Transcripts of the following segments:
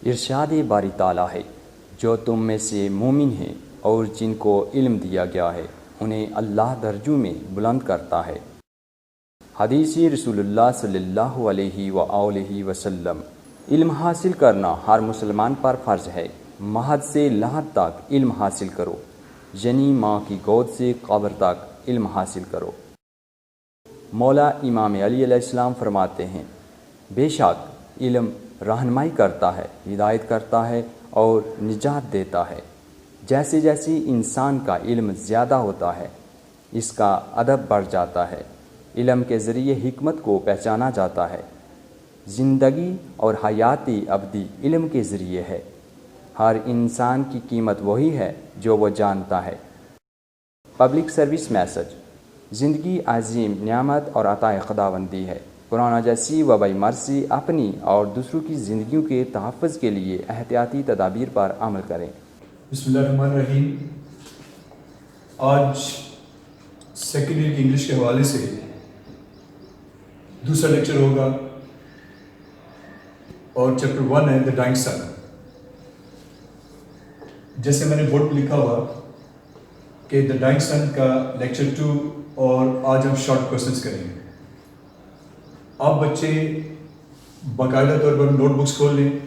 इरशाद बारी ताला है, जो तुम में से मोमिन हैं और जिनको इल्म दिया गया है उन्हें अल्लाह दर्जों में बुलंद करता है। हदीस रसूलुल्लाह सल्लल्लाहु अलैहि वसल्लम। इल्म हासिल करना हर मुसलमान पर फ़र्ज़ है। महद से लहद तक इल्म हासिल करो, यानी माँ की गोद से कब्र तक इल्म हासिल करो। मौला इमाम अली अलैहिस्सलाम फरमाते हैं, बेशक इल्म रहनुमाई करता है, हिदायत करता है और निजात देता है। जैसे जैसे इंसान का इल्म ज़्यादा होता है, इसका अदब बढ़ जाता है। इल्म के ज़रिए हिकमत को पहचाना जाता है। ज़िंदगी और हयाती अबदी इल्म के ज़रिए है। हर इंसान की कीमत वही है जो वो जानता है। Public service message. ज़िंदगी अजीम नेमत और अताए खुदावंदी है। कुरान जैसी वबाई मर्सी अपनी और दूसरों की ज़िंदगियों के तहफ़्फ़ुज़ के लिए एहतियाती तदाबीर पर अमल करें। बिस्मिल्लाहिर्रहमानिर्रहीम। आज सेकेंड ईयर की इंग्लिश के हवाले से दूसरा लेक्चर होगा और चैप्टर 1 है द डाइंग सन। जैसे मैंने बोर्ड पर लिखा हुआ कि द डाइंग सन का लेक्चर 2 और आज हम शॉर्ट क्वेश्चंस करेंगे। आप बच्चे बाकायदा तौर पर नोटबुक्स खोल लें,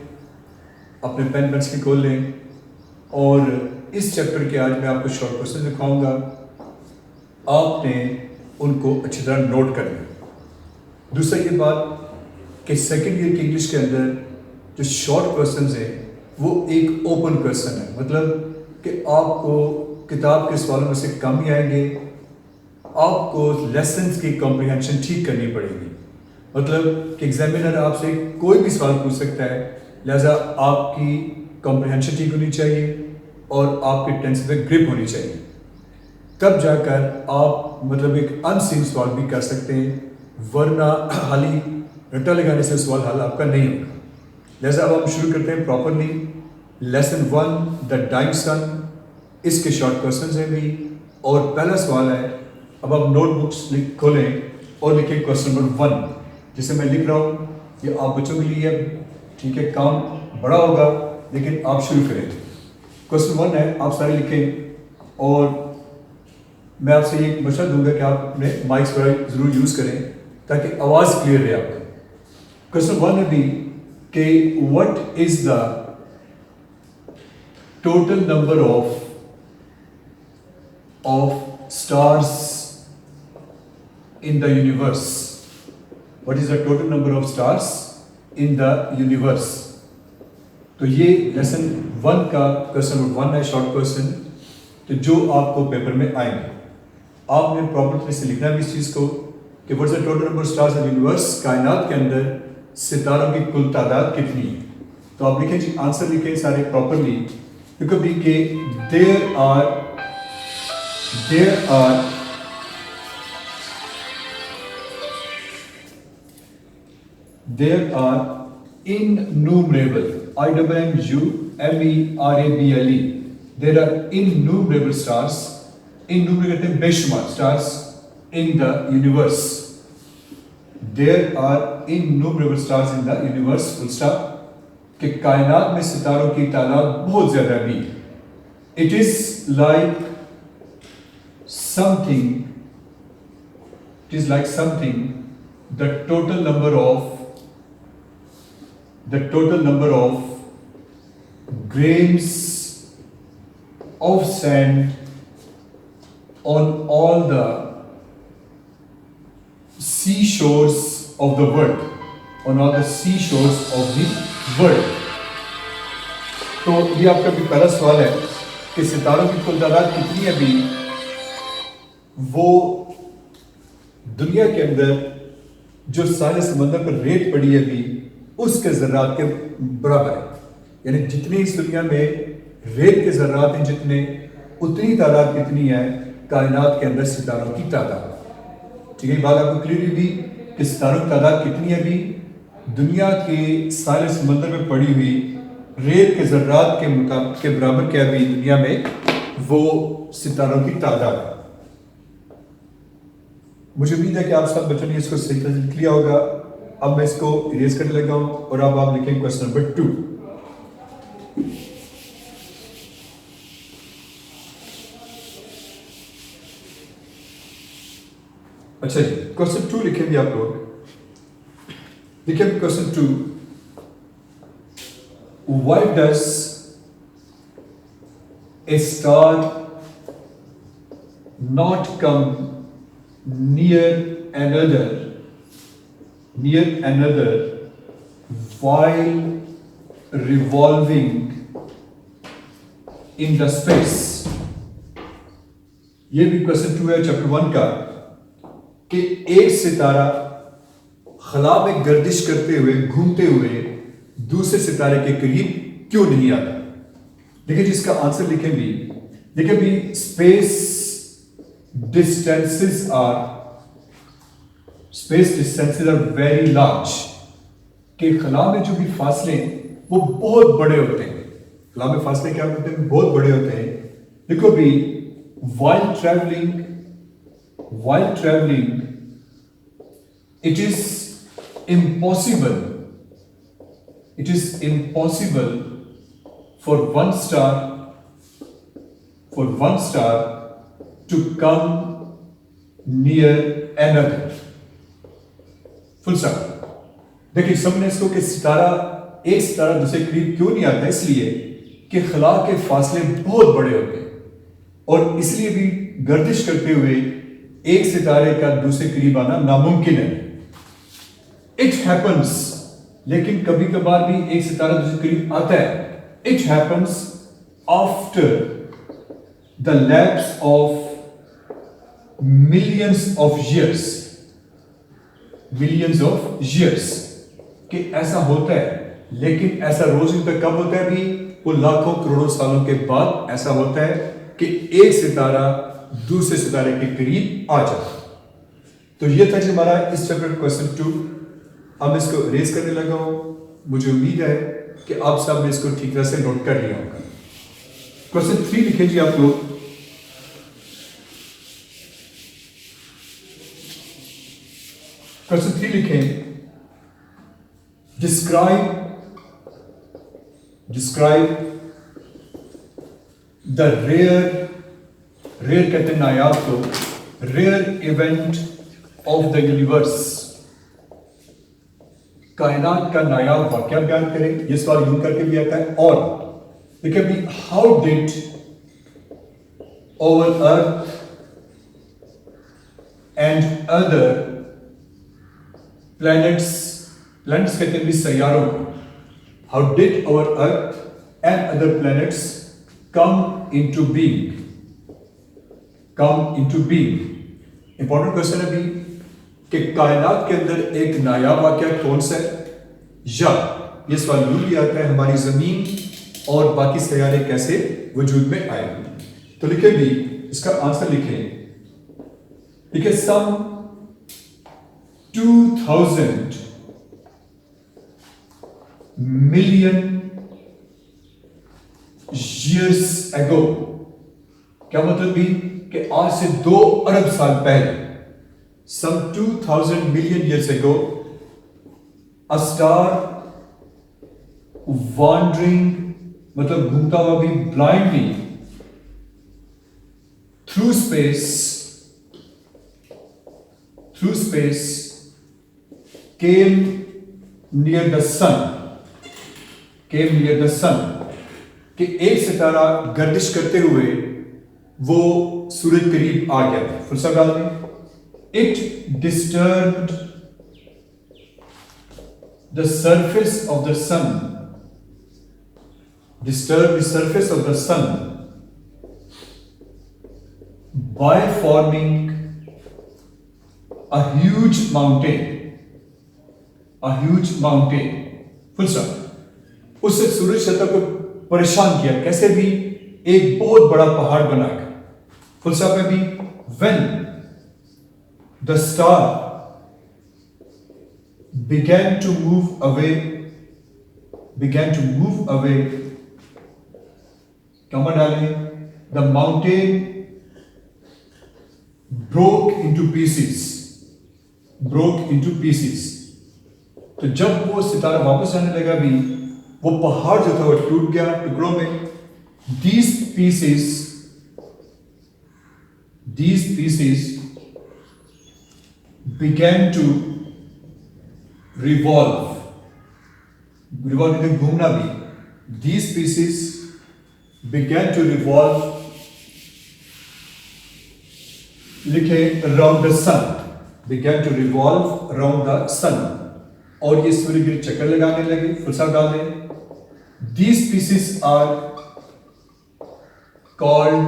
अपने पेन पेंसिल खोल लें और इस चैप्टर के आज मैं आपको शॉर्ट क्वेश्चन दिखाऊंगा। आपने उनको अच्छी तरह नोट कर लें। दूसरा ये बात कि सेकेंड ईयर की इंग्लिश के अंदर जो शॉर्ट क्वेश्चंस हैं वो एक ओपन क्वेश्चन है, मतलब कि आपको किताब के सवालों में से कम ही आएंगे। आपको लेसन्स की कॉम्प्रिहेंशन ठीक करनी पड़ेगी, मतलब कि एग्जामिनर आपसे कोई भी सवाल पूछ सकता है, लिहाजा आपकी कॉम्प्रिहेंशन ठीक होनी चाहिए और आपके टेंस पे ग्रिप होनी चाहिए। तब जाकर आप मतलब एक अनसीन सवाल भी कर सकते हैं, वरना खाली रट्टा लगाने से सवाल हल आपका नहीं होगा। लिहाजा अब हम शुरू करते हैं प्रॉपरली। लेसन 1 द डाइंग सन, इसके शॉर्ट क्वेश्चन हैं भी और पहला सवाल है। अब आप नोटबुक्स खोलें और लिखें क्वेश्चन नंबर 1, जिसे मैं लिख रहा हूँ। ये आप बच्चों के लिए ठीक है, काउंट बड़ा होगा लेकिन आप शुरू करें। क्वेश्चन 1 है, आप सारे लिखें और मैं आपसे ये मशवरा दूंगा कि आप अपने माइक्स वगैरह ज़रूर यूज़ करें ताकि आवाज़ क्लियर रहे आपका। क्वेश्चन 1 है भी कि what is the total number of stars in the universe? What is the total number of stars in the universe? तो ये लेसन 1 का क्वेश्चन नंबर 1 है, शॉर्ट क्वेश्चन, तो जो आपको पेपर में आएंगे। आपने प्रॉपर तरह से लिखना भी इस चीज़ को कि what is the total number of stars in universe, कायनात के अंदर सितारों की कुल तादाद कितनी है। तो आप लिखें जी, आंसर लिखें सारे प्रॉपरली। बिकॉज के there are innumerable, INNUMERABLE, there are innumerable stars, innumerable कहते हैं बेशुमार stars in the universe. There are innumerable stars in the universe, full stop, कि कायनात में सितारों की तादाद बहुत ज़्यादा भी। It is like something, the total number of grains of sand on all the seashores of the world, तो ये आपका भी पहला सवाल है कि सितारों की कुल तादाद कितनी है भी, वो दुनिया के अंदर जो सारे समंदर पर रेत पड़ी है भी उसके ज़र्रात के बराबर है। यानी जितनी इस दुनिया में रेत के ज़र्रात हैं जितने, उतनी तादाद कितनी है कायनात के अंदर सितारों की तादाद। ठीक है, बात आपको क्लियर हुई कि सितारों की तादाद कितनी है भी, दुनिया के सारे समंदर में पड़ी हुई रेत के ज़र्रात के बराबर क्या भी दुनिया में वो सितारों की तादाद है। मुझे उम्मीद है कि आप सब बच्चों ने इसको सही तरह लिख लिया होगा। अब मैं इसको इरेज करने लगा हूँ और अब आप लिखें क्वेश्चन नंबर 2। अच्छा जी, क्वेश्चन 2 लिखेंगे आप लोग। देखिए question 2, why does a star not come near another while revolving in the space? ये भी क्वेश्चन 2 है चैप्टर 1 का, कि एक सितारा खला में गर्दिश करते हुए, घूमते हुए दूसरे सितारे के करीब क्यों नहीं आता। देखिए जिसका आंसर लिखेंगे, देखिए भी space distances are very large, कि खला में जो भी फासले वो बहुत बड़े होते हैं। खला में फासले क्या होते हैं? बहुत बड़े होते हैं। देखो भी while traveling it is impossible for one star to come near another, full stop. देखिए समझने इसको कि एक सितारा दूसरे करीब क्यों नहीं आता, इसलिए कि खला के फासले बहुत बड़े होते हैं और इसलिए भी गर्दिश करते हुए एक सितारे का दूसरे करीब आना नामुमकिन है। इट हैपन्स, लेकिन कभी कभार भी एक सितारा दूसरे करीब आता है। It happens after the lapse of millions of years, कि ऐसा होता है, लेकिन ऐसा रोज तक कब होता है? भी वो लाखों करोड़ों सालों के बाद ऐसा होता है कि एक सितारा दूसरे सितारे के करीब आ जाता। तो ये था जी हमारा इस चैप्टर क्वेश्चन 2। अब मैं इसको रेस करने लगा हूं। मुझे उम्मीद है कि आप सब ने इसको ठीक तरह से नोट कर लिया होगा। क्वेश्चन 3 लिखे जी आप लोग। क्वेश्चन 3 लिखें, डिस्क्राइब द रेयर कहते हैं नायाब को, rare event of the universe, कायनात का नायाब वाकया बयान करें। ये सवाल यूं करके भी आता है। और देखिए अभी, how did our earth and other planets कहते हैं भी सैयारों को, how did our earth and other planets come into being. Important question है अभी कि कायनात के अंदर एक नायाब वाकया कौन सा है, या ये सवाल यूं भी आता है हमारी जमीन और बाकी सैयारे कैसे वजूद में आए। तो लिखे भी, इसका आंसर लिखे सम 2000 मिलियन years ago। क्या मतलब भी कि आज से 2 अरब साल पहले, some 2000 million years ago, a star wandering मतलब घूमता हुआ भी blindly through space came near the sun, कि एक सितारा गर्दिश करते हुए वो सूरज करीब आ गया था। फुल स्टॉप डाल दें। It disturbed the surface of the sun by forming a huge mountain. Full stop. उससे सूरज सतह को परेशान किया, कैसे भी एक बहुत बड़ा पहाड़ बनाकर। फुल स्टॉप में भी, when the star began to move away, कमा डालें, the mountain broke into pieces। तो जब वो सितारा वापस आने लगा भी, वो पहाड़ जो था वो टूट गया टुकड़ों में। These pieces began to revolve. Revolve means घूमना भी. These species began to revolve, लिखे around the sun. Began to revolve around the sun. और ये सूर्य के चक्कर लगाने लगे. फुल स्टॉप डाल दें. These species are called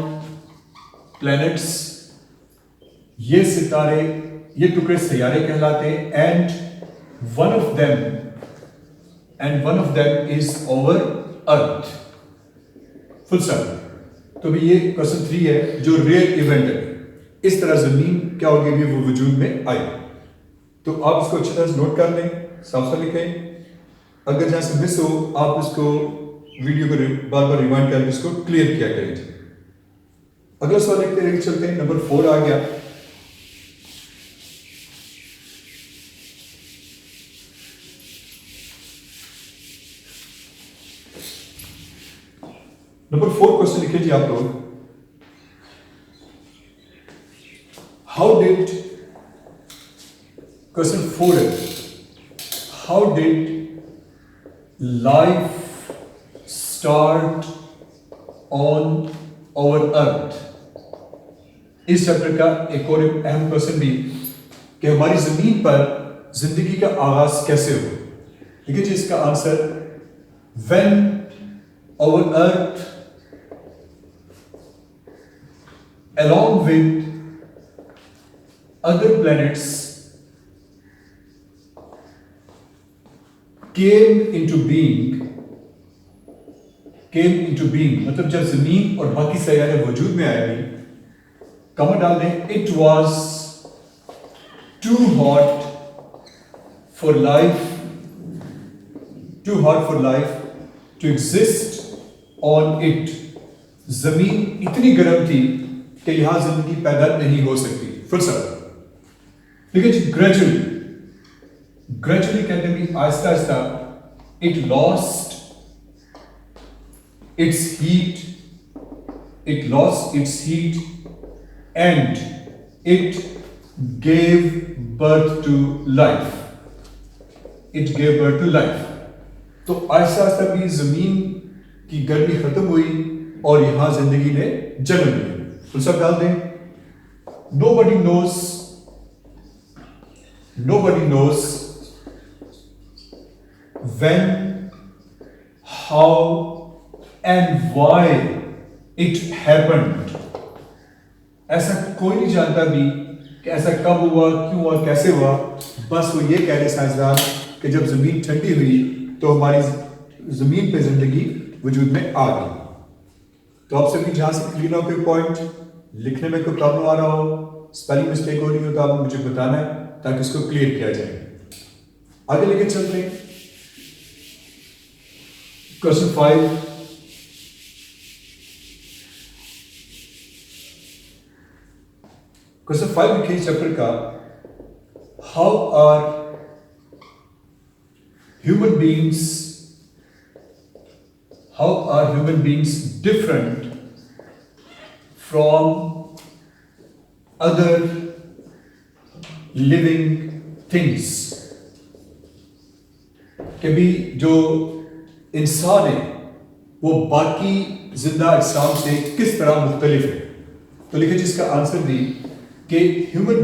planets. ये सितारे, ये टुकड़े सैयारे कहलाते हैं. And one of them is our Earth. Full stop. तो भी ये क्वेश्चन 3 है जो रेयर इवेंट है. इस तरह जमीन क्या होगी भी वो वजूद में आई. तो आप इसको अच्छी तरह से नोट कर लें, साफ साफ लिखें. अगर जहां से मिस हो आप इसको वीडियो को बार बार रिवाइंड करके इसको क्लियर किया करें. अगला सवाल लिखते रहे चलते हैं. नंबर 4 आ गया. नंबर 4 क्वेश्चन लिखिए जी आप लोग. How did question 4 है. How did life start on our earth? इस चैप्टर का एक और अहम क्वेश्चन भी कि हमारी जमीन पर जिंदगी का आगाज कैसे हुआ. देखिए जी इसका answer, when our earth along with other planets came into being, मतलब जब जमीन और बाकी सैयारे वजूद में आएगी, कमा डाल दें, it was too hot for life to exist on it. जमीन इतनी गर्म थी कि यहां जिंदगी पैदा नहीं हो सकती. Full stop. देखिए ग्रेजुअली कहते हैं Aahista Aahista it lost its heat and it gave birth to life. तो आहिस्ता आहिस्ता भी जमीन की गर्मी खत्म हुई और यहां जिंदगी ने जन्म लिया. तो सब डाल दें. Nobody knows when, how and why it happened. ऐसा कोई नहीं जानता भी कि ऐसा कब हुआ, क्यों हुआ, कैसे हुआ. बस वो ये कह रहे साइंसदान कि जब जमीन ठंडी हुई तो हमारी जमीन पे जिंदगी वजूद में आ गई. तो आप सभी जहां से क्लियर हो कोई पॉइंट, लिखने में कोई प्रॉब्लम आ रहा हो, स्पेलिंग मिस्टेक हो रही हो तो आप मुझे बताना है ताकि इसको क्लियर किया जाए. आगे लेके चलते हैं. क्वेश्चन 5. क्वेश्चन 5 लिखिए चैप्टर का. How are human beings different from other living things. कि भी जो इंसान है वो बाकी जिंदा अजसाम से किस तरह मुख्तलिफ है. तो लिखिए जिसका आंसर दी कि human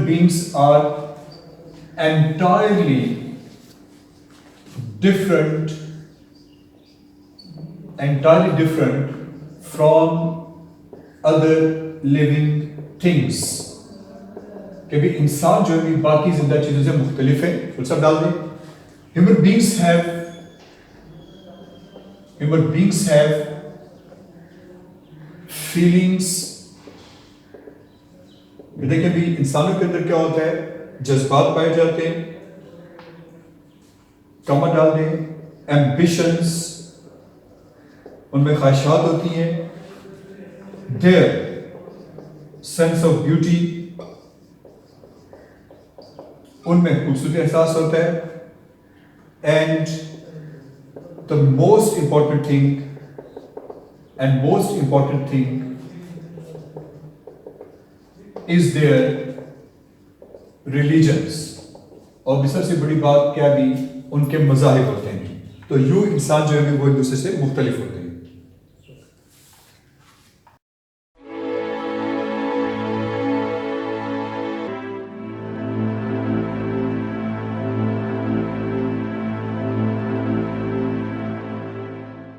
beings are entirely different from other living things. कि भी इंसान जो है बाकी जिंदा चीजों से मुख्तलिफ है. फुल स्टॉप डाल दें. Human beings have feelings. देखिए भी इंसानों के अंदर क्या होता है, जज्बात पाए जाते हैं. कमा डाल दें. Ambitions, उनमें ख्वाहिशात होती हैं. Their sense of beauty, उनमें खूबसूरती एहसास होता है. And the most important thing is their religions, और भी सबसे बड़ी बात क्या भी उनके मज़ाहिब होते हैं। तो यूं इंसान जो है वो एक दूसरे से मुख्तलिफ होते हैं।